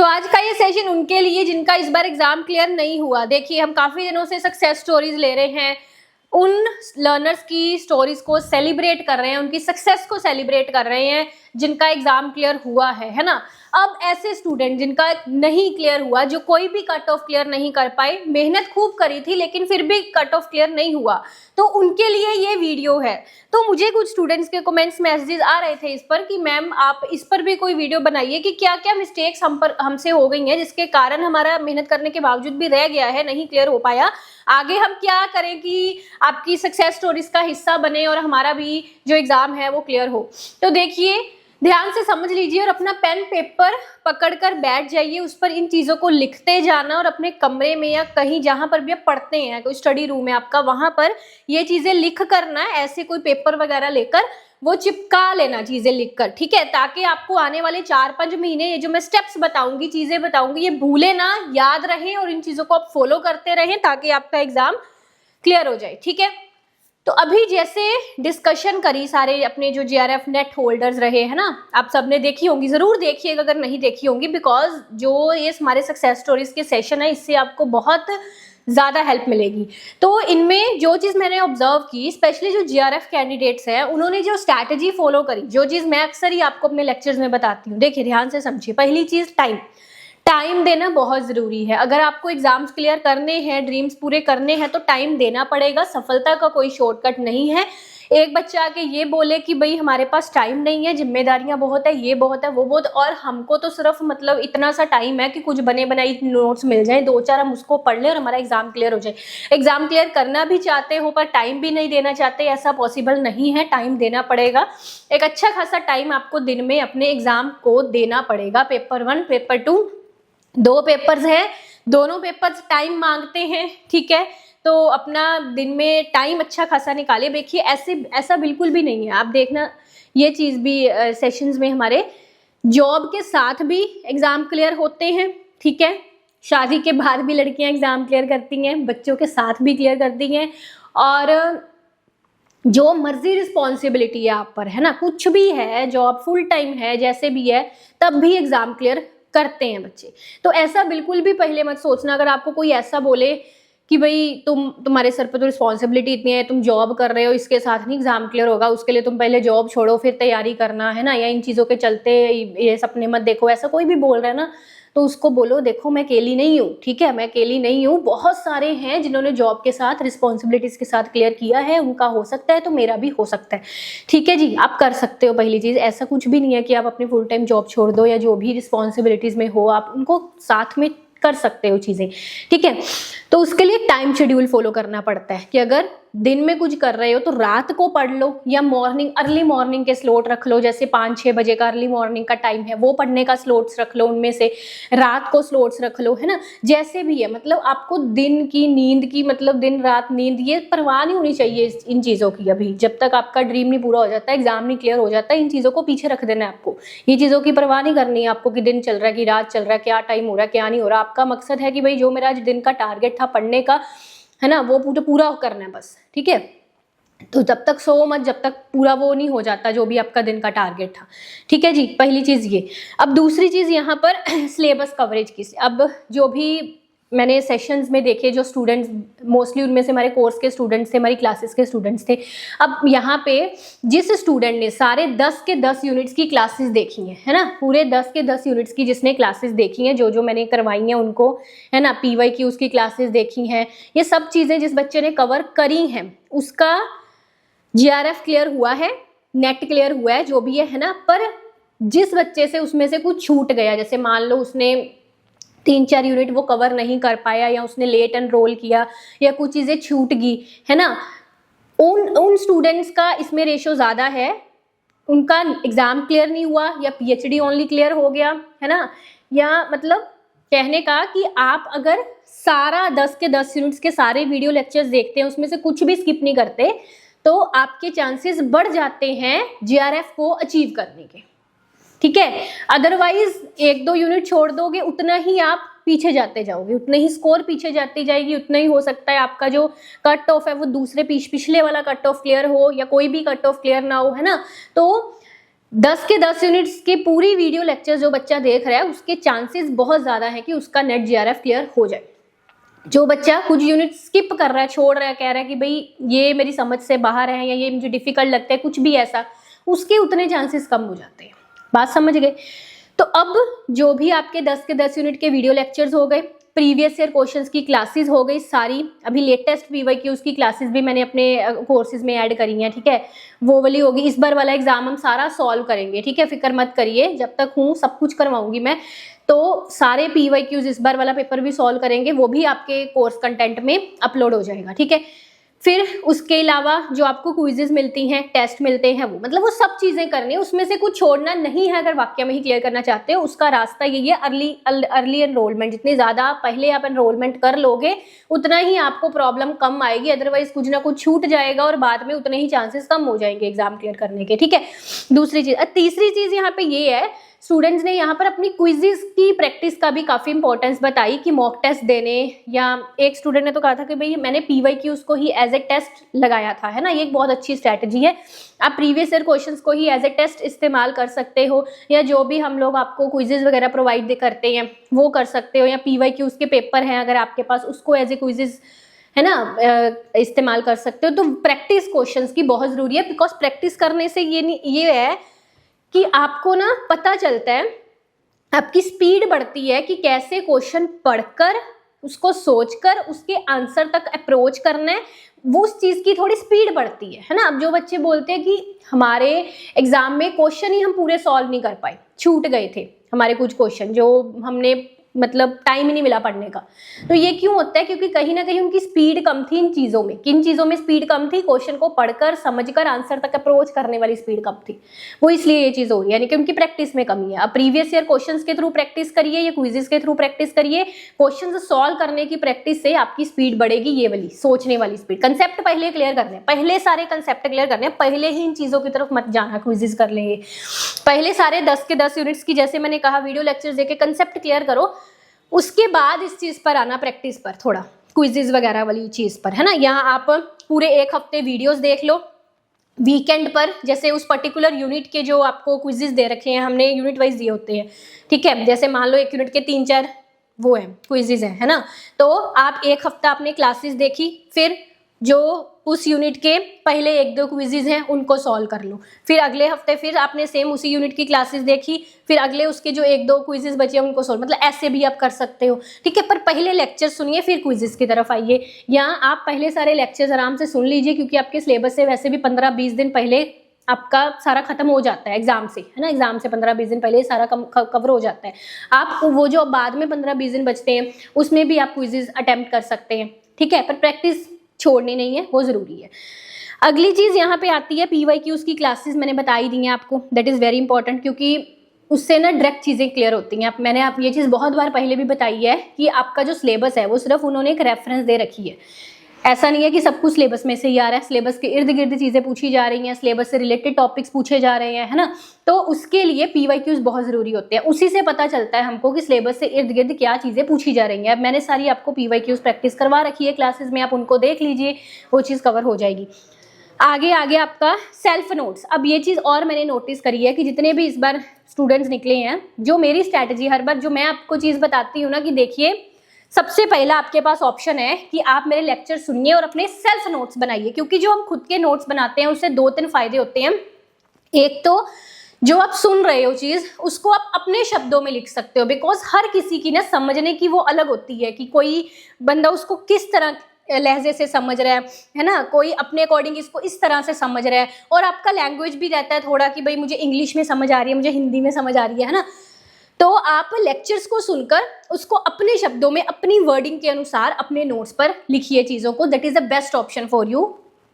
आज का ये सेशन उनके लिए जिनका इस बार एग्जाम क्लियर नहीं हुआ। देखिए, हम काफी दिनों से सक्सेस स्टोरीज ले रहे हैं, उन लर्नर्स की स्टोरीज को सेलिब्रेट कर रहे हैं, उनकी सक्सेस को सेलिब्रेट कर रहे हैं जिनका एग्जाम क्लियर हुआ है ना। अब ऐसे स्टूडेंट जिनका नहीं क्लियर हुआ, जो कोई भी कट ऑफ क्लियर नहीं कर पाए, मेहनत खूब करी थी लेकिन फिर भी कट ऑफ क्लियर नहीं हुआ, तो उनके लिए ये वीडियो है। तो मुझे कुछ स्टूडेंट्स के कमेंट्स मैसेजेस आ रहे थे इस पर कि मैम आप इस पर भी कोई वीडियो बनाइए कि क्या क्या मिस्टेक्स हमसे हो गई हैं जिसके कारण हमारा मेहनत करने के बावजूद भी रह गया है, नहीं क्लियर हो पाया। आगे हम क्या करें कि आपकी सक्सेस स्टोरीज का हिस्सा बने और हमारा भी जो एग्जाम है वो क्लियर हो। तो देखिए, ध्यान से समझ लीजिए और अपना पेन पेपर पकड़कर बैठ जाइए, उस पर इन चीज़ों को लिखते जाना और अपने कमरे में या कहीं जहाँ पर भी आप पढ़ते हैं, कोई स्टडी रूम है आपका, वहाँ पर ये चीज़ें लिख करना, ऐसे कोई पेपर वगैरह लेकर वो चिपका लेना चीज़ें लिखकर, ठीक है, ताकि आपको आने वाले 4-5 महीने ये जो मैं स्टेप्स बताऊंगी, चीज़ें बताऊंगी, ये भूले ना, याद रहें और इन चीज़ों को आप फॉलो करते रहें ताकि आपका एग्जाम क्लियर हो जाए। ठीक है, तो अभी जैसे डिस्कशन करी सारे अपने जो JRF नेट होल्डर्स रहे हैं ना, आप सबने देखी होंगी, जरूर देखिएगा अगर नहीं देखी होंगी, बिकॉज जो ये हमारे सक्सेस स्टोरीज के सेशन है इससे आपको बहुत ज़्यादा हेल्प मिलेगी। तो इनमें जो चीज़ मैंने ऑब्जर्व की, स्पेशली जो JRF कैंडिडेट्स हैं, उन्होंने जो स्ट्रैटेजी फॉलो करी, जो चीज़ मैं अक्सर ही आपको अपने लेक्चर्स में बताती हूँ, देखिए ध्यान से समझिए। पहली चीज़, टाइम देना बहुत ज़रूरी है। अगर आपको एग्जाम्स क्लियर करने हैं, ड्रीम्स पूरे करने हैं, तो टाइम देना पड़ेगा। सफलता का कोई शॉर्टकट नहीं है। एक बच्चा आके ये बोले कि भाई हमारे पास टाइम नहीं है, जिम्मेदारियां बहुत है, ये बहुत है, वो बहुत, और हमको तो सिर्फ मतलब इतना सा टाइम है कि कुछ बने बनाई नोट्स मिल जाए, 2-4 हम उसको पढ़ लें और हमारा एग्जाम क्लियर हो जाए। एग्जाम क्लियर करना भी चाहते हो पर टाइम भी नहीं देना चाहते, ऐसा पॉसिबल नहीं है। टाइम देना पड़ेगा, एक अच्छा खासा टाइम आपको दिन में अपने एग्जाम को देना पड़ेगा। पेपर 1, पेपर 2, 2 पेपर्स हैं, दोनों पेपर्स टाइम मांगते हैं, ठीक है। तो अपना दिन में टाइम अच्छा खासा निकाले। देखिए ऐसा बिल्कुल भी नहीं है, आप देखना ये चीज़ भी सेशंस में हमारे जॉब के साथ भी एग्ज़ाम क्लियर होते हैं, ठीक है। शादी के बाद भी लड़कियां एग्ज़ाम क्लियर करती हैं, बच्चों के साथ भी क्लियर करती हैं, और जो मर्जी रिस्पॉन्सिबिलिटी है आप पर, है ना, कुछ भी है, जॉब फुल टाइम है, जैसे भी है, तब भी एग्ज़ाम क्लियर करते हैं बच्चे। तो ऐसा बिल्कुल भी पहले मत सोचना। अगर आपको कोई ऐसा बोले कि भाई तुम्हारे सर पर तो रिस्पॉन्सिबिलिटी इतनी है, तुम जॉब कर रहे हो, इसके साथ नहीं एग्जाम क्लियर होगा, उसके लिए तुम पहले जॉब छोड़ो फिर तैयारी करना, है ना, या इन चीज़ों के चलते ये सपने मत देखो, ऐसा कोई भी बोल रहा है ना, तो उसको बोलो देखो मैं अकेली नहीं हूँ, ठीक है, मैं अकेली नहीं हूँ, बहुत सारे हैं जिन्होंने जॉब के साथ रिस्पॉन्सिबिलिटीज के साथ क्लियर किया है, उनका हो सकता है तो मेरा भी हो सकता है, ठीक है जी, आप कर सकते हो। पहली चीज़, ऐसा कुछ भी नहीं है कि आप अपनी फुल टाइम जॉब छोड़ दो, या जो भी रिस्पॉन्सिबिलिटीज में हो आप उनको साथ में कर सकते हो चीज़ें, ठीक है। तो उसके लिए टाइम शेड्यूल फॉलो करना पड़ता है कि अगर दिन में कुछ कर रहे हो तो रात को पढ़ लो, या अर्ली मॉर्निंग के स्लॉट रख लो, जैसे 5-6 बजे का अर्ली मॉर्निंग का टाइम है, वो पढ़ने का स्लॉट्स रख लो, उनमें से रात को स्लॉट्स रख लो, है ना, जैसे भी है। मतलब आपको दिन की नींद की, मतलब दिन रात नींद, ये परवाह नहीं होनी चाहिए इन चीज़ों की। अभी जब तक आपका ड्रीम नहीं पूरा हो जाता, एग्जाम नहीं क्लियर हो जाता, इन चीज़ों को पीछे रख देना है आपको। ये चीज़ों की परवाह नहीं करनी है आपको कि दिन चल रहा है कि रात चल रहा है, क्या टाइम हो रहा है, क्या नहीं हो रहा। आपका मकसद है कि भाई जो मेरा आज दिन का टारगेट था पढ़ने का, है ना, वो पूरा करना है बस, ठीक है। तो जब तक सो मत, जब तक पूरा वो नहीं हो जाता जो भी आपका दिन का टारगेट था, ठीक है जी। पहली चीज़ ये। अब दूसरी चीज़ यहाँ पर सिलेबस कवरेज की। अब जो भी मैंने सेशंस में देखे, जो स्टूडेंट्स, मोस्टली उनमें से हमारे कोर्स के स्टूडेंट्स थे, हमारी क्लासेस के स्टूडेंट्स थे। अब यहाँ पे जिस स्टूडेंट ने सारे 10 के 10 यूनिट्स की क्लासेस देखी हैं, है ना, पूरे 10 के 10 यूनिट्स की जिसने क्लासेस देखी हैं, जो मैंने करवाई हैं उनको, है ना, PY की उसकी क्लासेस देखी हैं, ये सब चीज़ें जिस बच्चे ने कवर करी हैं, उसका JRF क्लियर हुआ है, नेट क्लियर हुआ है, जो भी है ना। पर जिस बच्चे से उसमें से कुछ छूट गया, जैसे मान लो उसने 3-4 यूनिट वो कवर नहीं कर पाया, या उसने लेट एनरोल किया, या कुछ चीज़ें छूट गई, है ना, उन स्टूडेंट्स का इसमें रेशो ज़्यादा है, उनका एग्ज़ाम क्लियर नहीं हुआ, या PhD ओनली क्लियर हो गया, है ना। या मतलब कहने का कि आप अगर सारा 10 के 10 यूनिट्स के सारे वीडियो लेक्चर्स देखते हैं, उसमें से कुछ भी स्किप नहीं करते, तो आपके चांसेस बढ़ जाते हैं JRF को अचीव करने के, ठीक है। अदरवाइज 1-2 यूनिट छोड़ दोगे, उतना ही आप पीछे जाते जाओगे, उतने ही स्कोर पीछे जाती जाएगी, उतना ही हो सकता है आपका जो कट ऑफ है वो दूसरे पिछले वाला कट ऑफ क्लियर हो, या कोई भी कट ऑफ क्लियर ना हो, है ना। तो 10 के 10 यूनिट्स की पूरी वीडियो लेक्चर जो बच्चा देख रहा है उसके चांसेस बहुत ज़्यादा है कि उसका नेट जीआरएफ क्लियर हो जाए। जो बच्चा कुछ यूनिट स्किप कर रहा है, छोड़ रहा है, कह रहा है कि भाई ये मेरी समझ से बाहर है या ये मुझे डिफिकल्ट लगता है, कुछ भी ऐसा, उसके उतने चांसेस कम हो जाते हैं। बात समझ गए? तो अब जो भी आपके 10 के 10 यूनिट के वीडियो लेक्चर्स हो गए, प्रीवियस ईयर क्वेश्चंस की क्लासेस हो गई सारी, अभी लेटेस्ट पीवाईक्यूज की क्लासेस भी मैंने अपने कोर्सेज में ऐड करी हैं, ठीक है, वो वाली होगी। इस बार वाला एग्जाम हम सारा सॉल्व करेंगे, ठीक है, फिक्र मत करिए, जब तक हूँ सब कुछ करवाऊंगी मैं। तो सारे पीवाईक्यूज इस बार वाला पेपर भी सॉल्व करेंगे, वो भी आपके कोर्स कंटेंट में अपलोड हो जाएगा, ठीक है। फिर उसके अलावा जो आपको क्विजेज मिलती हैं, टेस्ट मिलते हैं, वो मतलब वो सब चीज़ें करनी है, उसमें से कुछ छोड़ना नहीं है। अगर वाक्य में ही क्लियर करना चाहते हो, उसका रास्ता यही है, अर्ली एनरोलमेंट। जितनी ज़्यादा पहले आप एनरोलमेंट कर लोगे उतना ही आपको प्रॉब्लम कम आएगी, अदरवाइज कुछ ना कुछ छूट जाएगा और बाद में उतने ही चांसेस कम हो जाएंगे एग्जाम क्लियर करने के, ठीक है। दूसरी चीज़, तीसरी चीज़ यहाँ पे ये है, स्टूडेंट्स ने यहाँ पर अपनी क्विजेस की प्रैक्टिस का भी काफ़ी इंपॉर्टेंस बताई कि मॉक टेस्ट देने, या एक स्टूडेंट ने तो कहा था कि भाई मैंने पीवाईक्यूज को ही एज ए टेस्ट लगाया था, है ना, ये एक बहुत अच्छी स्ट्रैटेजी है। आप प्रीवियस ईयर क्वेश्चंस को ही एज ए टेस्ट इस्तेमाल कर सकते हो, या जो भी हम लोग आपको क्विजेज वगैरह प्रोवाइड करते हैं वो कर सकते हो, या पीवाईक्यूज के पेपर हैं अगर आपके पास, उसको एज ए क्विजेज, है ना, इस्तेमाल कर सकते हो। तो प्रैक्टिस क्वेश्चंस की बहुत ज़रूरी है, बिकॉज प्रैक्टिस करने से ये है कि आपको ना पता चलता है, आपकी स्पीड बढ़ती है कि कैसे क्वेश्चन पढ़कर, उसको सोचकर उसके आंसर तक अप्रोच करना है, वो उस चीज़ की थोड़ी स्पीड बढ़ती है ना। अब जो बच्चे बोलते हैं कि हमारे एग्जाम में क्वेश्चन ही हम पूरे सॉल्व नहीं कर पाए, छूट गए थे हमारे कुछ क्वेश्चन, जो हमने मतलब टाइम ही नहीं मिला पढ़ने का, तो ये क्यों होता है? क्योंकि कहीं ना कहीं उनकी स्पीड कम थी इन चीज़ों में। किन चीज़ों में स्पीड कम थी? क्वेश्चन को पढ़कर समझकर आंसर तक अप्रोच करने वाली स्पीड कम थी, वो इसलिए ये चीज़ हो रही है, यानी कि उनकी प्रैक्टिस में कमी है। अब प्रीवियस ईयर क्वेश्चंस के थ्रू प्रैक्टिस करिए या क्विजेस के थ्रू प्रैक्टिस करिए, क्वेश्चन सॉल्व करने की प्रैक्टिस से आपकी स्पीड बढ़ेगी, ये वाली सोचने वाली स्पीड। कंसेप्ट पहले क्लियर करने, पहले सारे कंसेप्ट क्लियर करने, पहले ही इन चीज़ों की तरफ मत जाना, क्विजेस कर लेंगे पहले सारे 10 के 10 यूनिट्स की, जैसे मैंने कहा, वीडियो लेक्चर्स देके कंसेप्ट क्लियर करो, उसके बाद इस चीज़ पर आना, प्रैक्टिस पर, थोड़ा क्विजेज वगैरह वाली चीज़ पर, है ना। यहाँ आप पूरे एक हफ्ते वीडियोस देख लो, वीकेंड पर जैसे उस पर्टिकुलर यूनिट के जो आपको क्विजेज दे रखे हैं, हमने यूनिट वाइज दिए होते हैं, ठीक है। जैसे मान लो एक यूनिट के 3-4 वो हैं क्विजेज हैं, है ना, तो आप एक हफ्ता आपने क्लासेस देखी, फिर जो उस यूनिट के पहले 1-2 क्विजेज हैं उनको सॉल्व कर लो, फिर अगले हफ्ते फिर आपने सेम उसी यूनिट की क्लासेस देखी, फिर अगले उसके जो 1-2 क्विजेज बचे हैं उनको सॉल्व, मतलब ऐसे भी आप कर सकते हो, ठीक है। पर पहले लेक्चर सुनिए फिर क्विजेज की तरफ आइए, या आप पहले सारे लेक्चर्स आराम से सुन लीजिए, क्योंकि आपके सिलेबस से वैसे भी 15-20 दिन पहले आपका सारा खत्म हो जाता है एग्जाम से, है ना, एग्जाम से 15-20 दिन पहले सारा कवर हो जाता है। आप वो जो बाद में 15-20 दिन बचते हैं उसमें भी आप क्विजेज अटेम्प्ट कर सकते हैं, ठीक है, पर प्रैक्टिस छोड़नी नहीं है, वो ज़रूरी है। अगली चीज़ यहाँ पे आती है पीवाईक्यूज की क्लासेस, मैंने बताई दी हैं आपको, दैट इज़ वेरी इंपॉर्टेंट, क्योंकि उससे ना डायरेक्ट चीज़ें क्लियर होती हैं। मैंने आप ये चीज़ बहुत बार पहले भी बताई है कि आपका जो सिलेबस है वो सिर्फ उन्होंने एक रेफरेंस दे रखी है, ऐसा नहीं है कि सब कुछ सिलेबस में से ही आ रहा है, सिलेबस के इर्द गिर्द चीज़ें पूछी जा रही हैं, सिलेबस से रिलेटेड टॉपिक्स पूछे जा रहे हैं, है ना। तो उसके लिए पीवाईक्यूज बहुत ज़रूरी होते हैं, उसी से पता चलता है हमको कि सिलेबस से इर्द गिर्द क्या चीज़ें पूछी जा रही हैं। अब मैंने सारी आपको पीवाईक्यूज प्रैक्टिस करवा रखी है क्लासेस में, आप उनको देख लीजिए, वो चीज़ कवर हो जाएगी। आगे आपका सेल्फ नोट्स। अब ये चीज़ और मैंने नोटिस करी है कि जितने भी इस बार स्टूडेंट्स निकले हैं, जो मेरी स्ट्रैटेजी हर बार जो मैं आपको चीज़ बताती हूँ ना, कि देखिए सबसे पहला आपके पास ऑप्शन है कि आप मेरे लेक्चर सुनिए और अपने सेल्फ नोट्स बनाइए, क्योंकि जो हम खुद के नोट्स बनाते हैं उससे 2-3 फायदे होते हैं। एक तो जो आप सुन रहे हो चीज़ उसको आप अपने शब्दों में लिख सकते हो, बिकॉज हर किसी की ना समझने की वो अलग होती है, कि कोई बंदा उसको किस तरह लहजे से समझ रहा है ना, कोई अपने अकॉर्डिंग इसको इस तरह से समझ रहा है, और आपका लैंग्वेज भी रहता है थोड़ा कि भाई मुझे इंग्लिश में समझ आ रही है, मुझे हिंदी में समझ आ रही है ना। तो आप लेक्चर्स को सुनकर उसको अपने शब्दों में, अपनी वर्डिंग के अनुसार अपने नोट्स पर लिखिए चीज़ों को, that is the best option for you.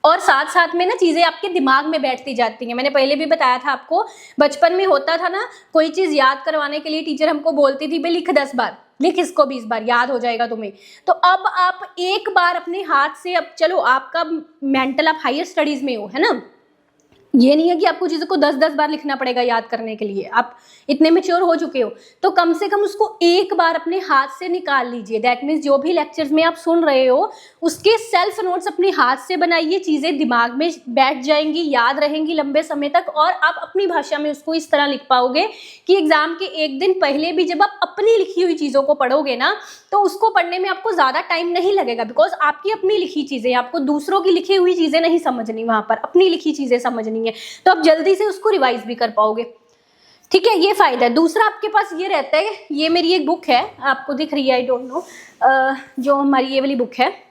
और साथ साथ में ना चीज़ें आपके दिमाग में बैठती जाती हैं। मैंने पहले भी बताया था आपको, बचपन में होता था ना, कोई चीज़ याद करवाने के लिए टीचर हमको बोलती थी भाई लिख 10 बार, लिख इसको 20 बार, याद हो जाएगा तुम्हें। तो अब आप एक बार अपने हाथ से, अब चलो आपका मेंटल, आप हायर स्टडीज़ में हो, है ना, ये नहीं है कि आपको चीज़ों को 10-10 बार लिखना पड़ेगा याद करने के लिए, आप इतने मैच्योर हो चुके हो तो कम से कम उसको एक बार अपने हाथ से निकाल लीजिए। दैट मीन्स जो भी लेक्चर्स में आप सुन रहे हो उसके सेल्फ नोट्स अपने हाथ से बनाइए, चीज़ें दिमाग में बैठ जाएंगी, याद रहेंगी लंबे समय तक, और आप अपनी भाषा में उसको इस तरह लिख पाओगे कि एग्जाम के एक दिन पहले भी जब आप अपनी लिखी हुई चीज़ों को पढ़ोगे ना तो उसको पढ़ने में आपको ज़्यादा टाइम नहीं लगेगा, बिकॉज आपकी अपनी लिखी चीज़ें, आपको दूसरों की लिखी हुई चीज़ें नहीं समझनी, वहाँ पर अपनी लिखी चीज़ें समझनी है, तो आप जल्दी से उसको रिवाइज भी कर पाओगे। ठीक है, ये फायदा है। दूसरा आपके पास ये रहता है, ये मेरी एक बुक है, आपको दिख रही है आई डोंट नो, जो हमारी ये वाली बुक है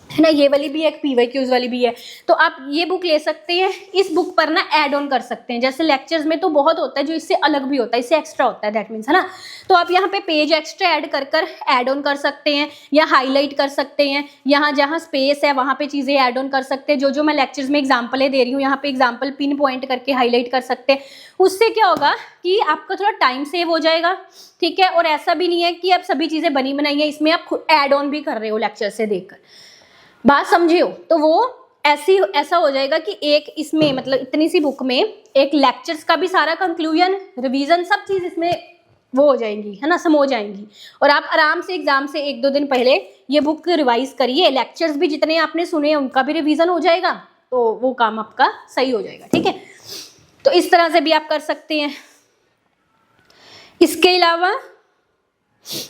ना, ये वाली भी एक PYQs वाली भी है, तो आप ये बुक ले सकते हैं। इस बुक पर ना ऐड ऑन कर सकते हैं, जैसे लेक्चर्स में तो बहुत होता है जो इससे अलग भी होता है, इससे एक्स्ट्रा होता है, दैट मीन्स, है ना, तो आप यहाँ पे पेज एक्स्ट्रा ऐड कर कर ऐड ऑन कर सकते हैं या हाईलाइट कर सकते हैं, यहाँ जहाँ स्पेस है वहाँ पे चीज़ें ऐड ऑन कर सकते हैं। जो मैं लेक्चर्स में एग्जाम्पलें दे रही हूँ यहाँ पे एग्जाम्पल पिन पॉइंट करके हाईलाइट कर सकते हैं। उससे क्या होगा कि आपका थोड़ा टाइम सेव हो जाएगा, ठीक है, और ऐसा भी नहीं है कि आप सभी चीज़ें बनी बनाई है, इसमें आप खुद ऐड ऑन भी कर रहे हो लेक्चर से देखकर, बात समझे हो, तो वो ऐसा हो जाएगा कि एक इसमें मतलब इतनी सी बुक में एक लेक्चर्स का भी सारा कंक्लूजन, रिवीजन, सब चीज़ इसमें वो हो जाएंगी, है ना, समझ जाएंगी, और आप आराम से एग्जाम से 1-2 दिन पहले ये बुक रिवाइज करिए, लेक्चर्स भी जितने आपने सुने हैं उनका भी रिवीजन हो जाएगा, तो वो काम आपका सही हो जाएगा। ठीक है, तो इस तरह से भी आप कर सकते हैं। इसके अलावा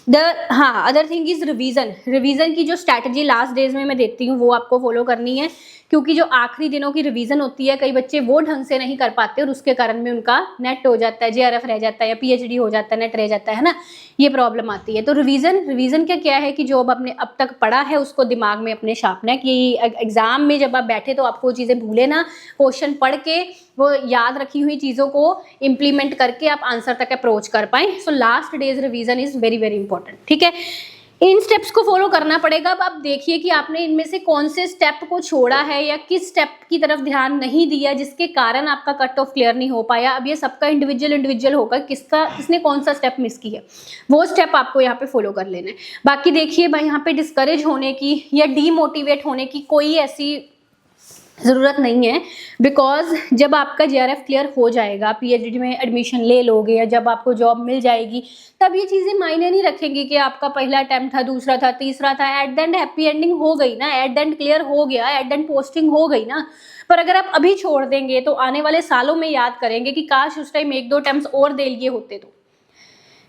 अदर थिंग इज रिवीजन की जो स्ट्रैटेजी लास्ट डेज में मैं देती हूँ वो आपको फॉलो करनी है, क्योंकि जो आखिरी दिनों की रिवीजन होती है कई बच्चे वो ढंग से नहीं कर पाते और उसके कारण में उनका नेट हो जाता है, JRF रह जाता है या PhD हो जाता है, नेट रह जाता है ना, ये प्रॉब्लम आती है। तो रिवीजन क्या है कि जो आपने अब तक पढ़ा है उसको दिमाग में अपने छापना है कि एग्जाम में जब आप बैठे तो आपको चीज़ें भूले ना, क्वेश्चन पढ़ के वो याद रखी हुई चीज़ों को इम्प्लीमेंट करके आप आंसर तक अप्रोच कर पाएँ। So last days revision is very very important. ठीक है, इन स्टेप्स को फॉलो करना पड़ेगा। अब आप देखिए कि आपने इनमें से कौन से स्टेप को छोड़ा है या किस स्टेप की तरफ ध्यान नहीं दिया जिसके कारण आपका कट ऑफ क्लियर नहीं हो पाया। अब ये सबका इंडिविजुअल होगा, किसने कौन सा स्टेप मिस किया, वो स्टेप आपको यहाँ पे फॉलो कर लेना है। बाकी देखिए भाई, यहाँ पे डिस्करेज होने की या डीमोटिवेट होने की कोई ऐसी ज़रूरत नहीं है, बिकॉज जब आपका JRF क्लियर हो जाएगा, PhD में एडमिशन ले लोगे या जब आपको जॉब मिल जाएगी, तब ये चीज़ें मायने नहीं रखेंगी कि आपका पहला अटैम्प्ट था, दूसरा था, तीसरा था। At the end happy ending हो गई ना, एट द एंड क्लियर हो गया, एट द एंड पोस्टिंग हो गई ना। पर अगर आप अभी छोड़ देंगे तो आने वाले सालों में याद करेंगे कि काश उस टाइम 1-2 अटैम्प्ट्स और दे लिए होते तो,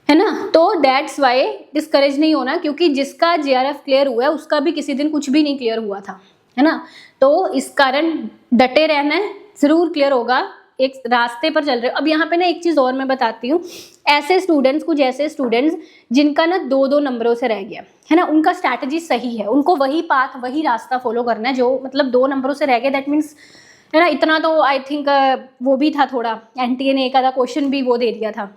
है ना। तो दैट्स वाई डिस्करेज नहीं होना, क्योंकि जिसका JRF क्लियर हुआ है उसका भी किसी दिन कुछ भी नहीं क्लियर हुआ था, है ना। तो इस कारण डटे रहना है, ज़रूर क्लियर होगा, एक रास्ते पर चल रहे हो। अब यहाँ पे ना एक चीज़ और मैं बताती हूँ, कुछ ऐसे स्टूडेंट्स जिनका ना 2-2 नंबरों से रह गया, है ना, उनका स्ट्रैटेजी सही है, उनको वही पाथ वही रास्ता फॉलो करना है जो मतलब 2 नंबरों से रह गया। दैट मीन्स, है ना, इतना तो आई थिंक वो भी था, थोड़ा NTA ने एक आधा क्वेश्चन भी वो दे दिया था,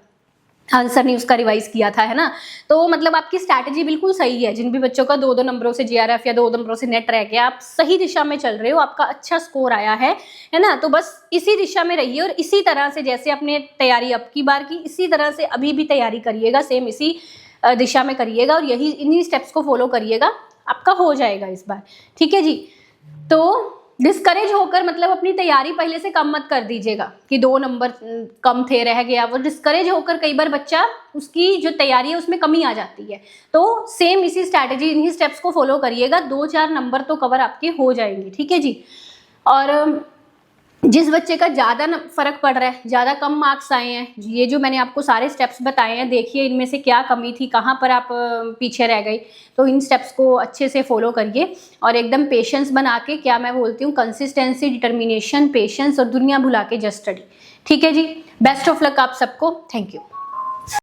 आंसर नहीं उसका रिवाइज किया था, है ना। तो मतलब आपकी स्ट्रैटेजी बिल्कुल सही है। जिन भी बच्चों का 2-2 नंबरों से JRF या 2 नंबरों से नेट रह गया, आप सही दिशा में चल रहे हो, आपका अच्छा स्कोर आया है ना। तो बस इसी दिशा में रहिए और इसी तरह से जैसे आपने तैयारी अब की बार की, इसी तरह से अभी भी तैयारी करिएगा, सेम इसी दिशा में करिएगा और इन्हीं स्टेप्स को फॉलो करिएगा, आपका हो जाएगा इस बार। ठीक है जी। तो डिस्करेज होकर मतलब अपनी तैयारी पहले से कम मत कर दीजिएगा कि 2 नंबर कम थे, रह गया। वो डिस्करेज होकर कई बार बच्चा उसकी जो तैयारी है उसमें कमी आ जाती है। तो सेम इसी स्ट्रैटेजी, इन्हीं स्टेप्स को फॉलो करिएगा, 2-4 नंबर तो कवर आपके हो जाएंगे। ठीक है जी। और जिस बच्चे का ज़्यादा फर्क पड़ रहा है, ज़्यादा कम मार्क्स आए हैं, ये जो मैंने आपको सारे स्टेप्स बताए हैं, देखिए इनमें से क्या कमी थी, कहाँ पर आप पीछे रह गई। तो इन स्टेप्स को अच्छे से फॉलो करिए और एकदम पेशेंस बना के, क्या मैं बोलती हूँ, कंसिस्टेंसी, डिटर्मिनेशन, पेशेंस और दुनिया भुला के जस्ट स्टडी। ठीक है जी। बेस्ट ऑफ लक आप सबको। Thank you.